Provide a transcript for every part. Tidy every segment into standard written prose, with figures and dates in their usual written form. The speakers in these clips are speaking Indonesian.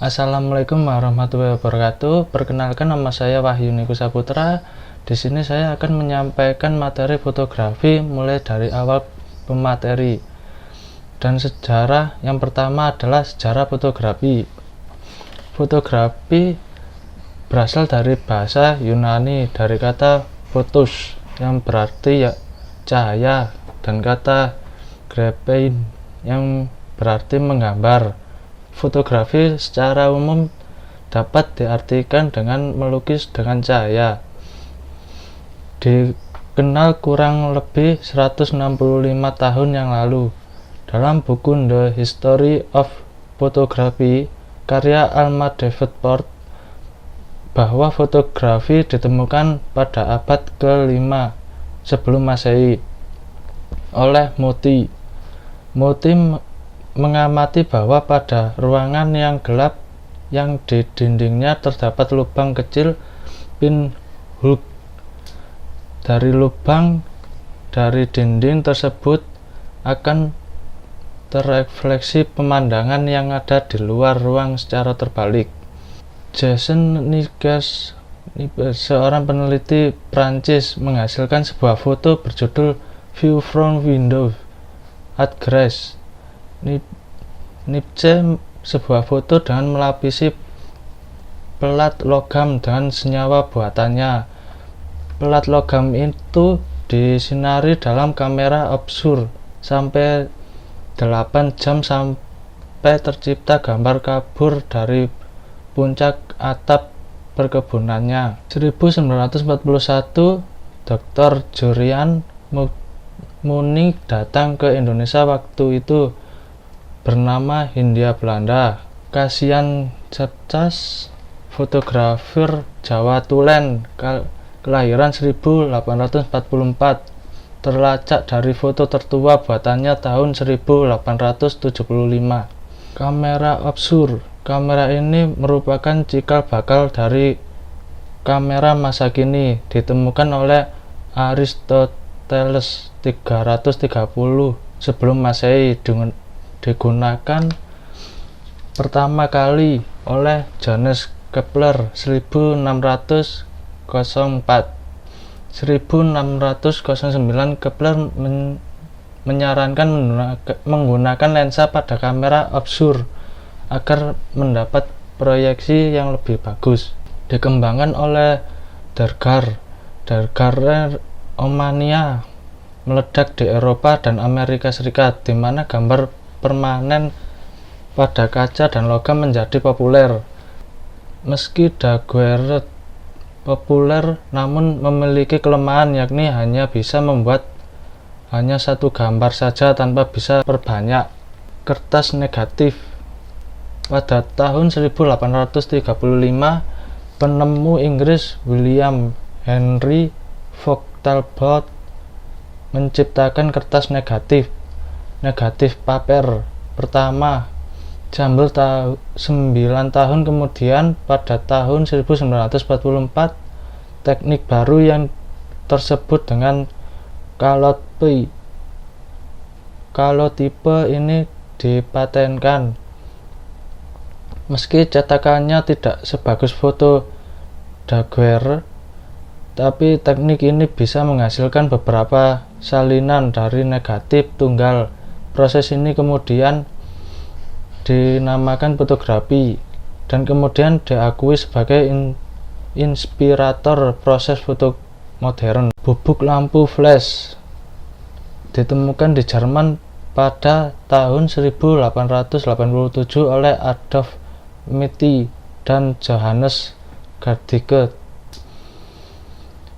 Assalamualaikum warahmatullahi wabarakatuh. Perkenalkan, nama saya Wahyu Niko Saputra. Di sini saya akan menyampaikan materi fotografi mulai dari awal pemateri. Dan sejarah yang pertama adalah sejarah fotografi. Fotografi berasal dari bahasa Yunani, dari kata photos yang berarti cahaya, dan kata graphein yang berarti menggambar. Fotografi secara umum dapat diartikan dengan melukis dengan cahaya. Dikenal kurang lebih 165 tahun yang lalu. Dalam buku The History of Photography karya Alma Davenport, bahwa fotografi ditemukan pada abad ke-5 sebelum Masehi oleh Motti. Mengamati bahwa pada ruangan yang gelap yang di dindingnya terdapat lubang kecil pinhole. Dari lubang dari dinding tersebut akan terrefleksi pemandangan yang ada di luar ruang secara terbalik. Jason Nigas, seorang peneliti Prancis, menghasilkan sebuah foto berjudul View from Window at Grasse. Nietzsche, sebuah foto dengan melapisi pelat logam dengan senyawa buatannya. Pelat logam itu disinari dalam kamera obskur sampai 8 jam sampai tercipta gambar kabur dari puncak atap perkebunannya. 1941, Dr. Jurian Muni datang ke Indonesia, waktu itu bernama Hindia Belanda. Kasian Cercas, fotografer Jawa Tulen, kelahiran 1844, terlacak dari foto tertua buatannya tahun 1875. Kamera obskur. Kamera ini merupakan cikal bakal dari kamera masa kini, ditemukan oleh Aristoteles 330 sebelum Masehi, digunakan pertama kali oleh Johannes Kepler 1604. 1609 Kepler menyarankan menggunakan lensa pada kamera obskur agar mendapat proyeksi yang lebih bagus. Dikembangkan oleh Dargar Omania meledak di Eropa dan Amerika Serikat, di mana gambar permanen pada kaca dan logam menjadi populer. Meski Daguerre populer, namun memiliki kelemahan, yakni hanya bisa membuat hanya satu gambar saja tanpa bisa perbanyak. Kertas negatif. Pada tahun 1835, penemu Inggris William Henry Talbot menciptakan kertas negatif paper pertama. Sambil 9 tahun kemudian, pada tahun 1944, teknik baru yang tersebut dengan kalotipe ini dipatenkan. Meski cetakannya tidak sebagus foto Daguerre, tapi teknik ini bisa menghasilkan beberapa salinan dari negatif tunggal. Proses ini kemudian dinamakan fotografi dan kemudian diakui sebagai inspirator proses foto modern. Bubuk lampu flash ditemukan di Jerman pada tahun 1887 oleh Adolf Mitty dan Johannes Gardike.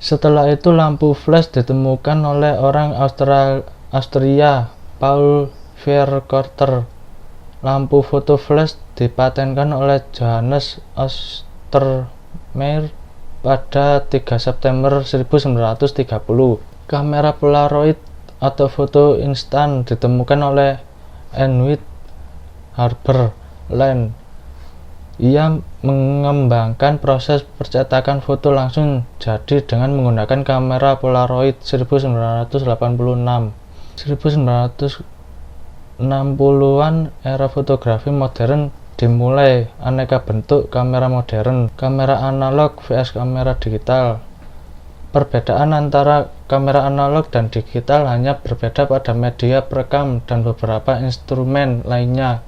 Setelah itu lampu flash ditemukan oleh orang Austria Paul Vercoeter. Lampu foto flash dipatenkan oleh Johannes Ostermeyer pada 3 September 1930. Kamera Polaroid atau foto instan ditemukan oleh Enwit Harper Land. Ia mengembangkan proses percetakan foto langsung jadi dengan menggunakan kamera Polaroid 1986. 1960-an, era fotografi modern dimulai aneka bentuk kamera modern, kamera analog vs kamera digital. Perbedaan antara kamera analog dan digital hanya berbeda pada media perekam dan beberapa instrumen lainnya.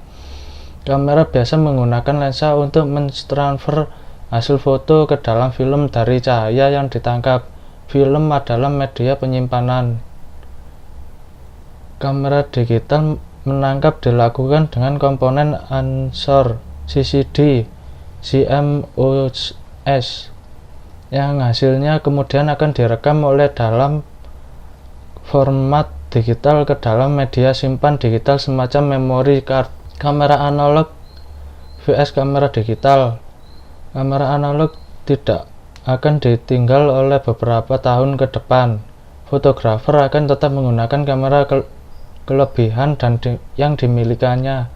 Kamera biasa menggunakan lensa untuk mentransfer hasil foto ke dalam film dari cahaya yang ditangkap. Film adalah media penyimpanan. Kamera digital menangkap dilakukan dengan komponen sensor CCD, CMOS, yang hasilnya kemudian akan direkam oleh dalam format digital ke dalam media simpan digital semacam memory card. Kamera analog vs kamera digital. Kamera analog tidak akan ditinggal oleh beberapa tahun ke depan. Fotografer akan tetap menggunakan kamera kelebihan yang dimilikannya.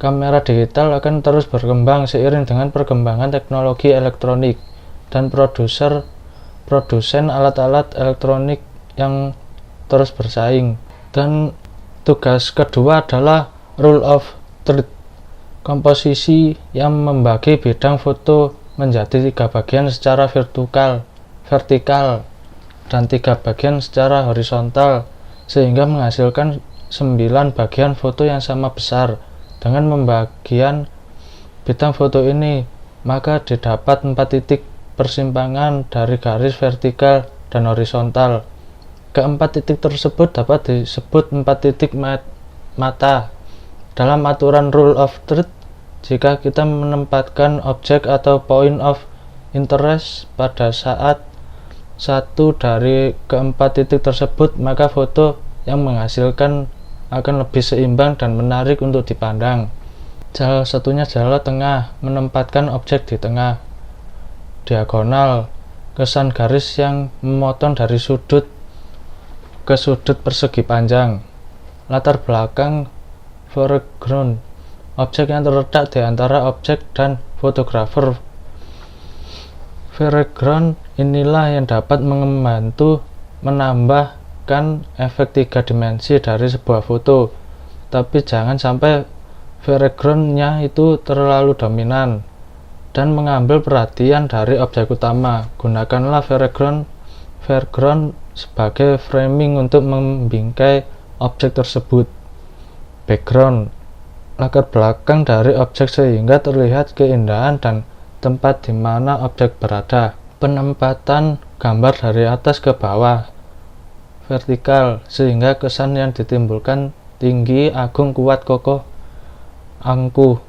Kamera digital akan terus berkembang seiring dengan perkembangan teknologi elektronik dan produsen alat-alat elektronik yang terus bersaing. Dan tugas kedua adalah rule of third, komposisi yang membagi bidang foto menjadi 3 bagian secara vertikal dan 3 bagian secara horizontal, sehingga menghasilkan 9 bagian foto yang sama besar. Dengan pembagian bidang foto ini, maka didapat 4 titik persimpangan dari garis vertikal dan horizontal. Keempat titik tersebut dapat disebut 4 titik mata. Dalam aturan rule of third, jika kita menempatkan objek atau point of interest pada saat satu dari keempat titik tersebut, maka foto yang menghasilkan akan lebih seimbang dan menarik untuk dipandang. Salah satunya adalah tengah, menempatkan objek di tengah. Diagonal, kesan garis yang memotong dari sudut ke sudut persegi panjang. Latar belakang, foreground, objek yang terletak di antara objek dan fotografer. Foreground inilah yang dapat membantu menambahkan efek 3 dimensi dari sebuah foto, tapi jangan sampai foreground-nya itu terlalu dominan dan mengambil perhatian dari objek utama. Gunakanlah foreground sebagai framing untuk membingkai objek tersebut. Background, latar belakang dari objek sehingga terlihat keindahan dan tempat di mana objek berada. Penempatan gambar dari atas ke bawah, vertikal, sehingga kesan yang ditimbulkan tinggi, agung, kuat, kokoh, angkuh.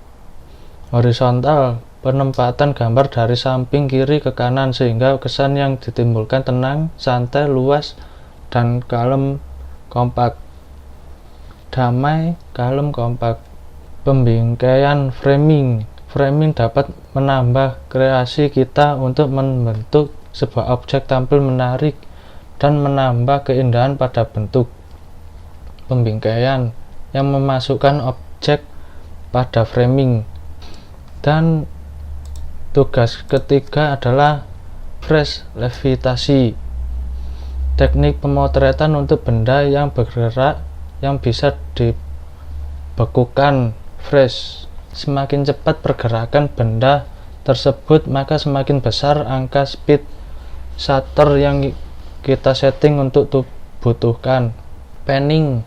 Horizontal, penempatan gambar dari samping kiri ke kanan sehingga kesan yang ditimbulkan tenang, santai, luas, dan kalem, kompak. Damai, kalem, kompak. Pembingkaian framing dapat menambah kreasi kita untuk membentuk sebuah objek tampil menarik dan menambah keindahan pada bentuk. Pembingkaian yang memasukkan objek pada framing. Dan tugas ketiga adalah freeze levitasi, teknik pemotretan untuk benda yang bergerak yang bisa dibekukan. Freeze, semakin cepat pergerakan benda tersebut, maka semakin besar angka speed shutter yang kita setting untuk butuhkan. Panning,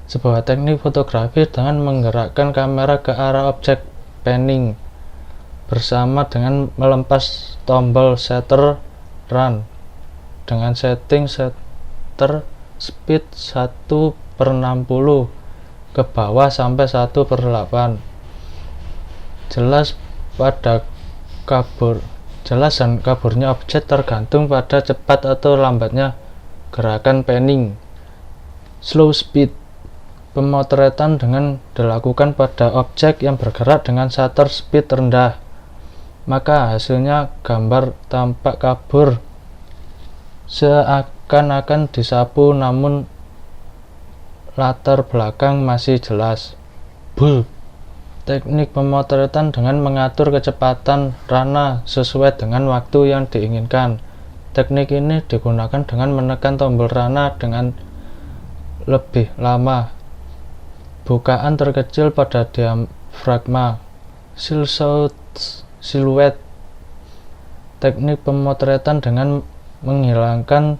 sebuah teknik fotografi dengan menggerakkan kamera ke arah objek. Panning bersama dengan melempas tombol shutter run dengan setting shutter speed 1/60 ke bawah sampai 1/8. Jelas dan kaburnya objek tergantung pada cepat atau lambatnya gerakan panning. Slow speed, pemotretan dengan dilakukan pada objek yang bergerak dengan shutter speed rendah, maka hasilnya gambar tampak kabur seakan-akan disapu, namun latar belakang masih jelas. Bulb, teknik pemotretan dengan mengatur kecepatan rana sesuai dengan waktu yang diinginkan. Teknik ini digunakan dengan menekan tombol rana dengan lebih lama. Bukaan terkecil pada diafragma Silhouette, teknik pemotretan dengan menghilangkan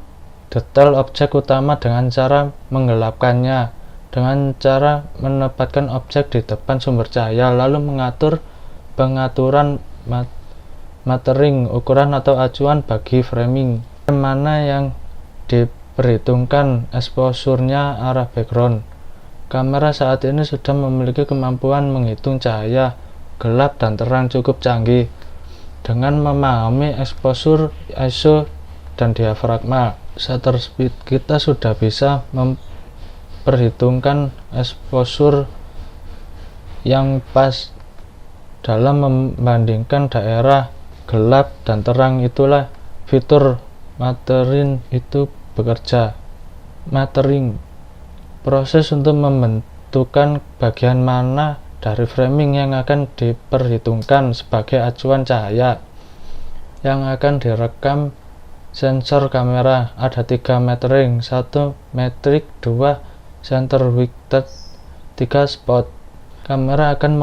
detail objek utama dengan cara menggelapkannya, dengan cara menempatkan objek di depan sumber cahaya, lalu mengatur pengaturan metering, ukuran atau acuan bagi framing, mana yang diperhitungkan exposure-nya, arah background. Kamera saat ini sudah memiliki kemampuan menghitung cahaya gelap dan terang cukup canggih dengan memahami exposure, ISO, dan diafragma. Shutter speed, kita sudah bisa memperhitungkan exposure yang pas dalam membandingkan daerah gelap dan terang. Itulah fitur metering itu bekerja. Metering, proses untuk membentukkan bagian mana dari framing yang akan diperhitungkan sebagai acuan cahaya yang akan direkam sensor kamera. Ada 3 metering, 1 metrik, 2 center weighted, 3 spot. Kamera akan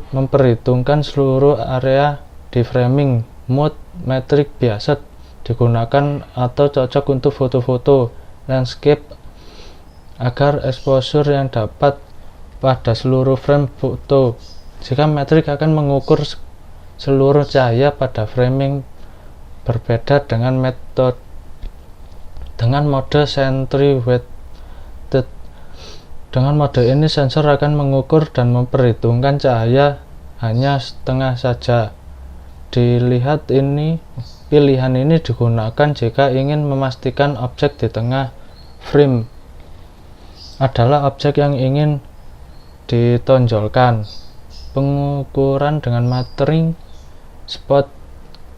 memperhitungkan seluruh area di framing. Mode metrik biasa digunakan atau cocok untuk foto-foto landscape agar exposure yang dapat pada seluruh frame foto. Jika metrik akan mengukur seluruh cahaya pada framing, berbeda dengan mode sentry weighted. Dengan mode ini sensor akan mengukur dan memperhitungkan cahaya hanya setengah saja. Pilihan ini digunakan jika ingin memastikan objek di tengah frame adalah objek yang ingin ditonjolkan. Pengukuran dengan metering spot,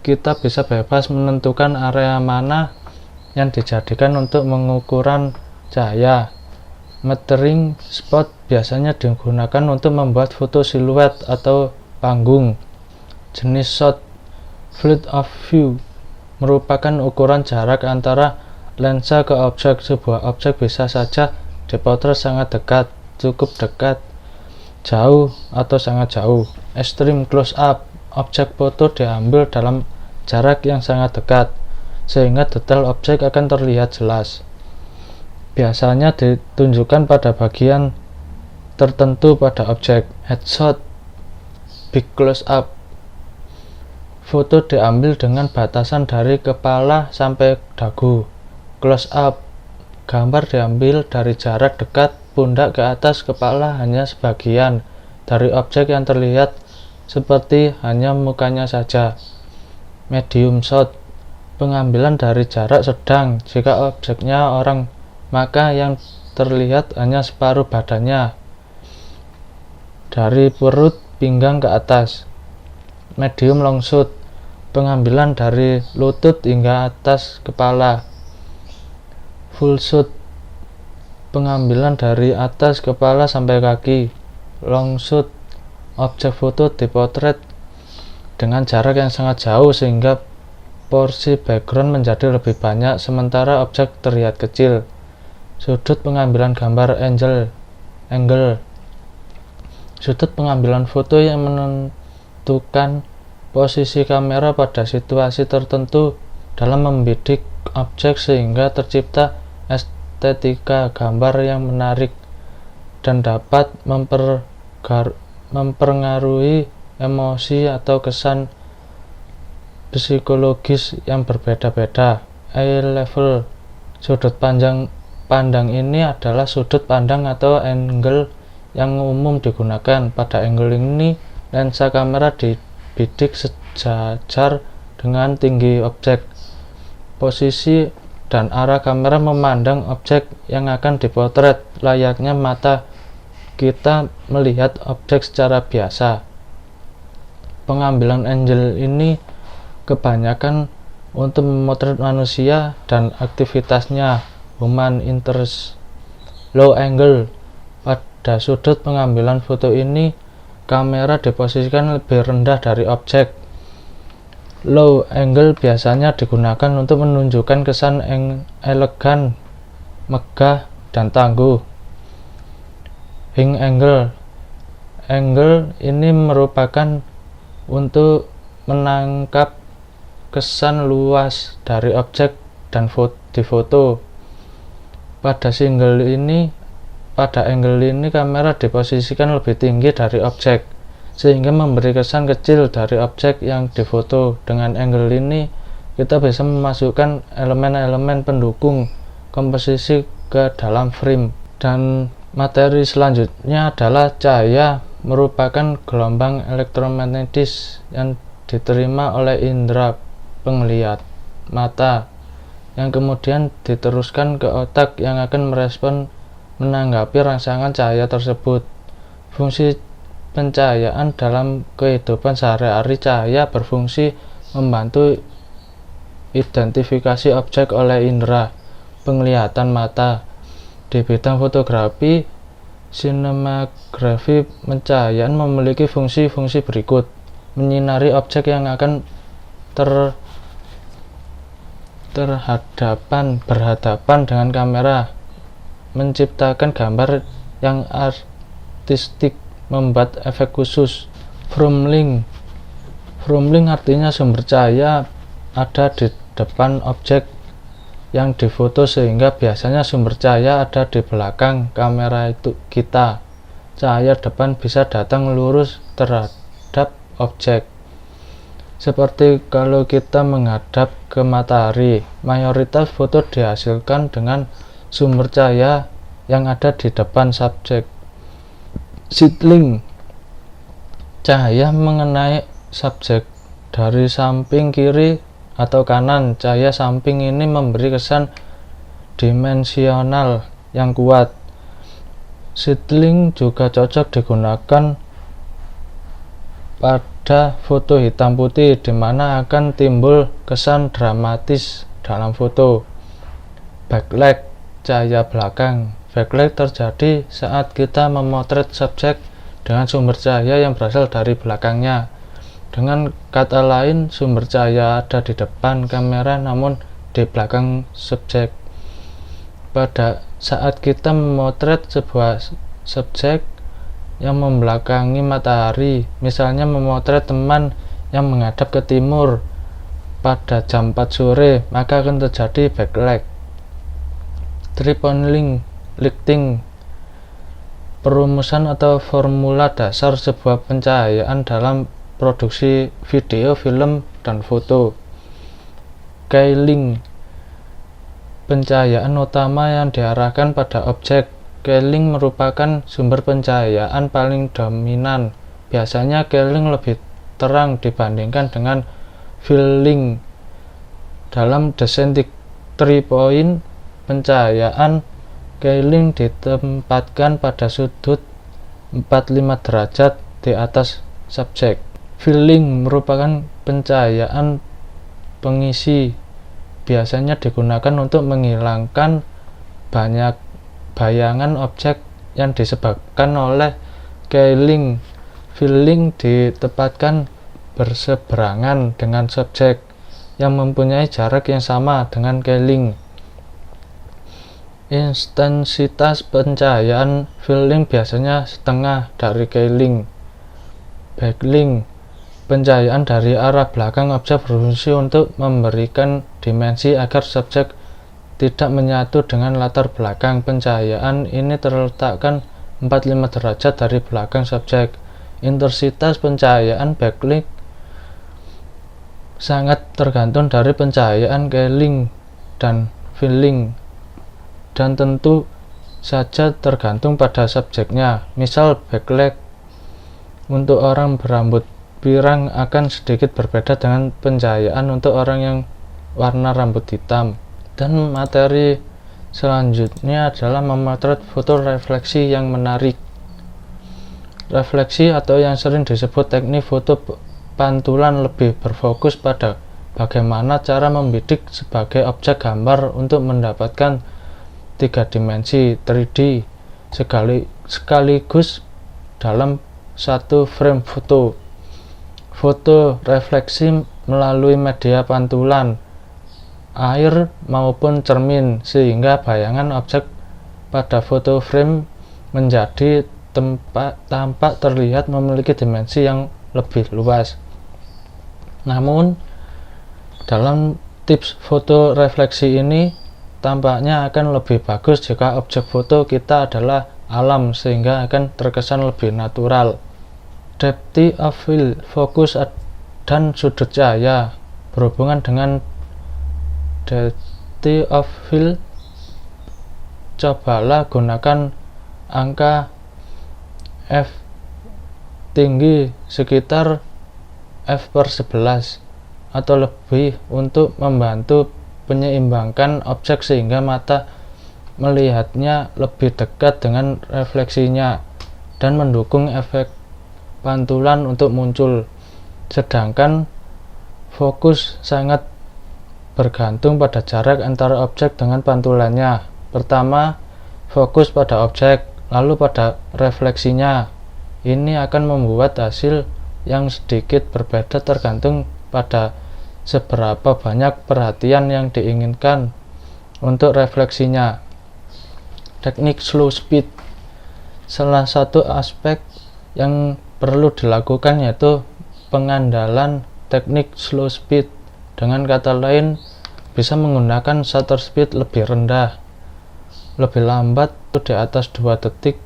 kita bisa bebas menentukan area mana yang dijadikan untuk pengukuran cahaya. Metering spot biasanya digunakan untuk membuat foto siluet atau panggung. Jenis shot, field of view, merupakan ukuran jarak antara lensa ke objek. Sebuah objek bisa saja dipotret sangat dekat, cukup dekat, jauh, atau sangat jauh. Extreme close up, objek foto diambil dalam jarak yang sangat dekat sehingga detail objek akan terlihat jelas. Biasanya ditunjukkan pada bagian tertentu pada objek. Headshot, big close up, foto diambil dengan batasan dari kepala sampai dagu. Close up, gambar diambil dari jarak dekat pundak ke atas kepala, hanya sebagian dari objek yang terlihat seperti hanya mukanya saja. Medium shot, pengambilan dari jarak sedang. Jika objeknya orang, maka yang terlihat hanya separuh badannya dari perut pinggang ke atas. Medium long shot, pengambilan dari lutut hingga atas kepala. Full shot, pengambilan dari atas kepala sampai kaki. Long shot, objek foto dipotret dengan jarak yang sangat jauh sehingga porsi background menjadi lebih banyak sementara objek terlihat kecil. Sudut pengambilan gambar angle, sudut pengambilan foto yang menentukan posisi kamera pada situasi tertentu dalam membidik objek sehingga tercipta estetika gambar yang menarik dan dapat mempengaruhi emosi atau kesan psikologis yang berbeda-beda. Eye level, sudut pandang ini adalah sudut pandang atau angle yang umum digunakan. Pada angle ini lensa kamera dibidik sejajar dengan tinggi objek. Posisi dan arah kamera memandang objek yang akan dipotret layaknya mata kita melihat objek secara biasa. Pengambilan angle ini kebanyakan untuk memotret manusia dan aktivitasnya. Human interest. Low angle, pada sudut pengambilan foto ini kamera diposisikan lebih rendah dari objek. Low angle biasanya digunakan untuk menunjukkan kesan elegan, megah, dan tangguh. High angle ini merupakan untuk menangkap kesan luas dari objek dan difoto. Pada angle ini kamera diposisikan lebih tinggi dari objek sehingga memberi kesan kecil dari objek yang difoto. Dengan angle ini kita bisa memasukkan elemen-elemen pendukung komposisi ke dalam frame. Dan materi selanjutnya adalah cahaya, merupakan gelombang elektromagnetis yang diterima oleh indera penglihat mata yang kemudian diteruskan ke otak yang akan merespon menanggapi rangsangan cahaya tersebut. Fungsi pencahayaan dalam kehidupan sehari-hari. Cahaya berfungsi membantu identifikasi objek oleh indera penglihatan mata. Di bidang fotografi sinematografi, pencahayaan memiliki fungsi-fungsi berikut: menyinari objek yang akan berhadapan dengan kamera, menciptakan gambar yang artistik, membuat efek khusus. Framing artinya sumber cahaya ada di depan objek yang difoto sehingga biasanya sumber cahaya ada di belakang kamera itu kita. Cahaya depan bisa datang lurus terhadap objek. Seperti kalau kita menghadap ke matahari, mayoritas foto dihasilkan dengan sumber cahaya yang ada di depan subjek. Sidling, cahaya mengenai subjek dari samping kiri atau kanan. Cahaya samping ini memberi kesan dimensional yang kuat. Sidling juga cocok digunakan pada foto hitam putih, di mana akan timbul kesan dramatis dalam foto. Backlight, cahaya belakang. Backlight terjadi saat kita memotret subjek dengan sumber cahaya yang berasal dari belakangnya. Dengan kata lain, sumber cahaya ada di depan kamera namun di belakang subjek. Pada saat kita memotret sebuah subjek yang membelakangi matahari, misalnya memotret teman yang menghadap ke timur pada jam 4 sore, maka akan terjadi backlight. Triple lighting, perumusan atau formula dasar sebuah pencahayaan dalam produksi video, film, dan foto. Scaling, pencahayaan utama yang diarahkan pada objek. Scaling merupakan sumber pencahayaan paling dominan. Biasanya scaling lebih terang dibandingkan dengan filling. Dalam desain 3-point pencahayaan, scaling ditempatkan pada sudut 45 derajat di atas subjek. Filling merupakan pencahayaan pengisi. Biasanya digunakan untuk menghilangkan banyak bayangan objek yang disebabkan oleh scaling. Filling ditempatkan berseberangan dengan subjek yang mempunyai jarak yang sama dengan scaling. Intensitas pencahayaan filling biasanya setengah dari scaling. Backlight, pencahayaan dari arah belakang objek berfungsi untuk memberikan dimensi agar subjek tidak menyatu dengan latar belakang. Pencahayaan ini terletakkan 45 derajat dari belakang subjek. Intensitas pencahayaan backlight sangat tergantung dari pencahayaan scaling dan filling, dan tentu saja tergantung pada subjeknya. Misal, backlight untuk orang berambut pirang akan sedikit berbeda dengan pencahayaan untuk orang yang warna rambut hitam. Dan materi selanjutnya adalah memotret foto refleksi yang menarik. Refleksi atau yang sering disebut teknik foto pantulan lebih berfokus pada bagaimana cara membidik sebagai objek gambar untuk mendapatkan 3 dimensi 3D sekaligus dalam satu frame foto. Foto refleksi melalui media pantulan, air maupun cermin, sehingga bayangan objek pada foto frame menjadi tampak terlihat memiliki dimensi yang lebih luas. Namun dalam tips foto refleksi ini tampaknya akan lebih bagus jika objek foto kita adalah alam, sehingga akan terkesan lebih natural. Depth of field, fokus dan sudut cahaya. Berhubungan dengan depth of field, cobalah gunakan angka f tinggi sekitar f/11 atau lebih untuk membantu menyeimbangkan objek sehingga mata melihatnya lebih dekat dengan refleksinya dan mendukung efek pantulan untuk muncul. Sedangkan fokus sangat bergantung pada jarak antara objek dengan pantulannya. Pertama, fokus pada objek, lalu pada refleksinya. Ini akan membuat hasil yang sedikit berbeda tergantung pada seberapa banyak perhatian yang diinginkan untuk refleksinya. Teknik slow speed. Salah satu aspek yang perlu dilakukan yaitu pengandalan teknik slow speed. Dengan kata lain, bisa menggunakan shutter speed lebih rendah, lebih lambat di atas 2 detik,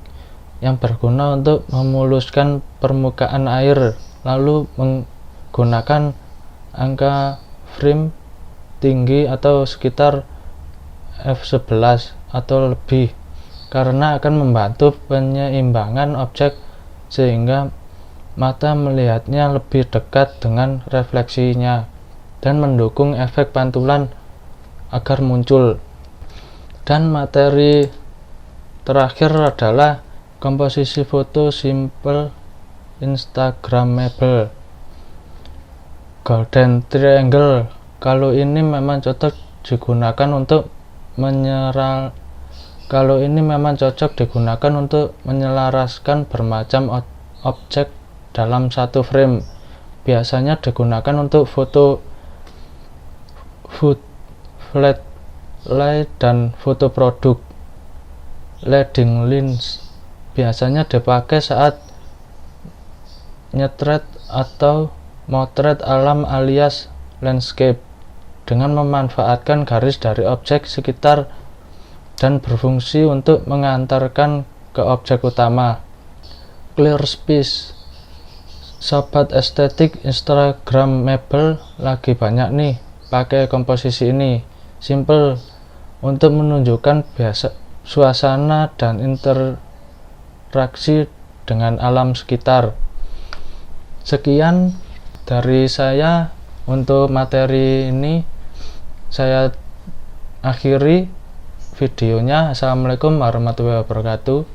yang berguna untuk memuluskan permukaan air, lalu menggunakan angka frame tinggi atau sekitar f11 atau lebih, karena akan membantu penyeimbangan objek sehingga mata melihatnya lebih dekat dengan refleksinya dan mendukung efek pantulan agar muncul. Dan materi terakhir adalah komposisi foto simple instagramable. Golden triangle. Kalau ini memang cocok digunakan untuk menyelaraskan bermacam objek dalam satu frame. Biasanya digunakan untuk foto flat lay dan foto produk. Leading lens biasanya dipakai saat nyetret atau motret alam alias landscape dengan memanfaatkan garis dari objek sekitar dan berfungsi untuk mengantarkan ke objek utama. Clear space. Sobat estetik instagramable lagi banyak nih pakai komposisi ini. Simple untuk menunjukkan suasana dan interaksi dengan alam sekitar. Sekian dari saya untuk materi ini. Saya akhiri videonya. Assalamualaikum warahmatullahi wabarakatuh.